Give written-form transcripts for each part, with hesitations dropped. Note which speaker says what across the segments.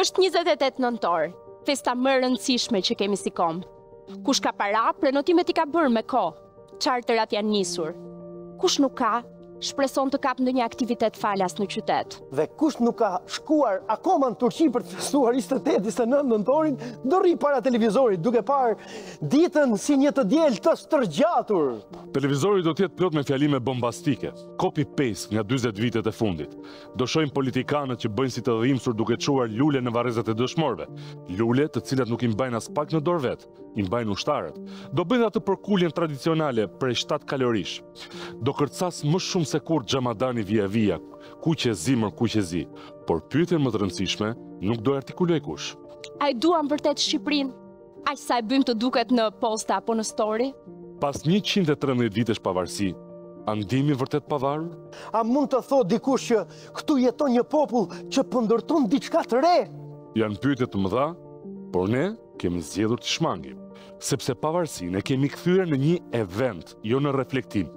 Speaker 1: Është 28 nëntor, festa më e rëndësishme që kemi si kombë. Kush ka para, prenotimet i ka bërë me kohë. Charterat janë nisur. Kush nuk ka, shpreson të kap ndonjë aktivitet falas në qytet.
Speaker 2: Dhe kush nuk ka shkuar akoma në Turqi për të festuar 28-29 nëntorin, do rri para televizorit, duke parë ditën si një të diel të stërgjatur.
Speaker 3: Televizori do t'jetë plot me fjalime bombastike, copy-paste nga 40 vitet e fundit. Do shohim politikanët që bëjnë si të dhimbsur duke çuar lule në varrezat e dëshmorëve. Lule të cilat nuk i mbajnë as pak në dorë vet, i mbajnë ushtarët. Do bëjnë atë përkuljen tradicionale prej 7 kalorish. Do kërcas më shumë se kur xhamadani via, ku që zi, por pyetjen më të rëndësishme nuk do artikuloj kush.
Speaker 1: A i duam vërtet Shqipërinë? Aq sa e bëjmë të duket në posta apo në story?
Speaker 3: Pas 113 vitesh pavarësi, a ndihemi vërtet pavarur?
Speaker 2: A mund të thot dikush që këtu jeton një popull që po ndërton diçka të re?
Speaker 3: Janë pyetje të mëdha, por ne kemi zgjedhur të shmangim, sepse pavarësinë e kemi kthyer në një event, jo në reflektim.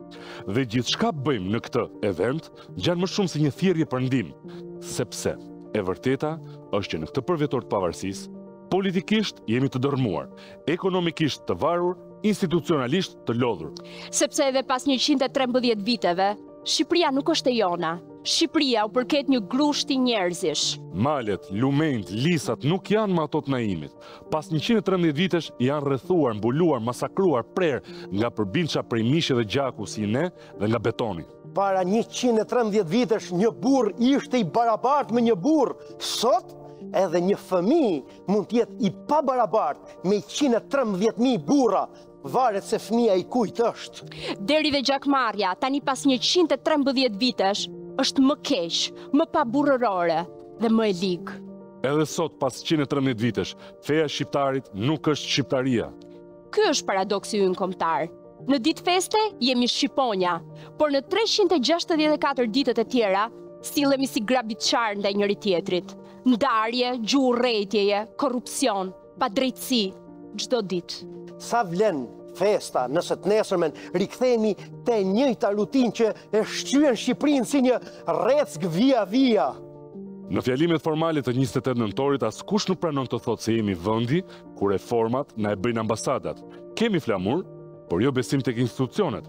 Speaker 3: Dhe gjithçka bëjmë në këtë event gjan më shumë se një thirrje për ndihmë, sepse e vërteta është që në këtë përvjetor të pavarësisë, politikisht jemi të dërmuar, ekonomikisht të varur, institucionalisht të lodhur.
Speaker 1: Sepse edhe pas 113 viteve, Shqipëria nuk është e jona. Shqipëria u përket një grushti njerëzish.
Speaker 3: Malet, lumenjt, lisat nuk janë më ato të naimit. Pas 113 vitesh janë rrethuar, mbuluar, masakruar, prerë nga përbindësha prej mishi dhe gjaku si ne dhe nga betoni.
Speaker 2: Para 113 vitesh një burr ishte i barabartë me një burr. Sot edhe një fëmijë mund të jetë i pabarabartë me 113.000 burra. Varet se fëmia i kujt është.
Speaker 1: Deri dhe gjakmarrja, tani pas 113 vitesh, është më keq, më paburrërore dhe më e ligë.
Speaker 3: Edhe sot, pas 113 vitesh, feja shqiptarit nuk është shqiptaria.
Speaker 1: Ky është paradoksi ynë kombëtar. Në ditë feste jemi shqiponja, por në 364 ditët e tjera, sillemi si grabitçar ndaj njëri tjetrit. Ndarje, gjuhurrëtjeje, korrupsion, padrejtësi, çdo ditë.
Speaker 2: Sa vlen festa nëse të nesërmen rikthehemi te njëjta rutinë që e shqyen Shqipërinë si një rreck via.
Speaker 3: Në fjalimet formale të 28 nëntorit, askush nuk pranon të thotë se jemi vendi ku reformat na e bëjnë ambasadat. Kemi flamur, por jo besim tek institucionet.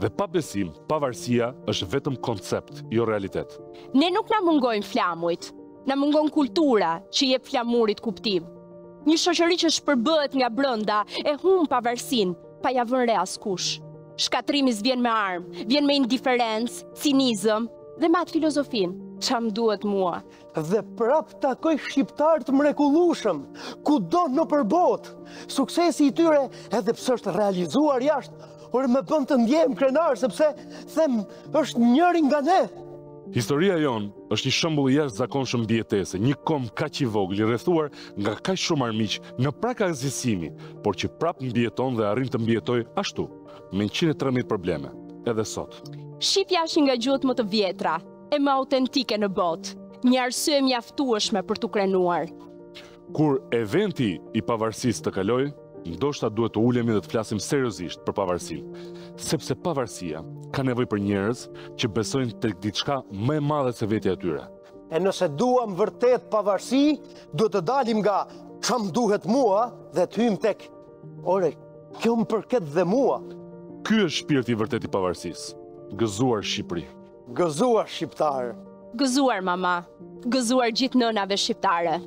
Speaker 3: Dhe pa besim, pavarësia është vetëm koncept, jo realitet.
Speaker 1: Ne nuk na mungojnë flamujt, na mungon kultura që jep flamurit kuptim. Një shoqëri që shpërbëhet nga brenda e humb pavarësinë, pa ja vënë re askush. Shkatrimi s'vjen me armë, vjen me indiferencë, cinizëm dhe me atë filozofinë. Ç'm duhet mua?
Speaker 2: Dhe prap takoj shqiptar të mrekullueshëm, kudo nëpër botë. Suksesi i tyre, edhe pse është realizuar jashtë, por më bën të ndjem krenar sepse them është njëri nga ne.
Speaker 3: Historia jonë është një shembull i jashtëzakonshëm mbijetese, një kombë kaq i vogël i rrethuar nga kaq shumë armiq në prakazësimi, por që prap mbijeton dhe arrin të mbijetoj ashtu, me 113 probleme, edhe sot.
Speaker 1: Shqipja është një nga gjuhët më të vjetra, e më autentike në botë, një arsye mjaftueshme për t'u krenuar.
Speaker 3: Kur eventi i pavarësisë të kaloj, ndoshta duhet të ulemi dhe të flasim seriozisht për pavarësinë, sepse pavarësia ka nevojë për njerëz që besojnë tek diçka më e madhe se vetja e tyre.
Speaker 2: E nëse duam vërtet pavarësi, duhet të dalim nga ç'm duhet mua dhe të hyjmë tek ore, kjo më përket dhe mua.
Speaker 3: Ky është shpirti i vërtet i pavarësisë. Gëzuar Shqipëri.
Speaker 2: Gëzuar shqiptar.
Speaker 1: Gëzuar mama, gëzuar gjithë nënave shqiptare.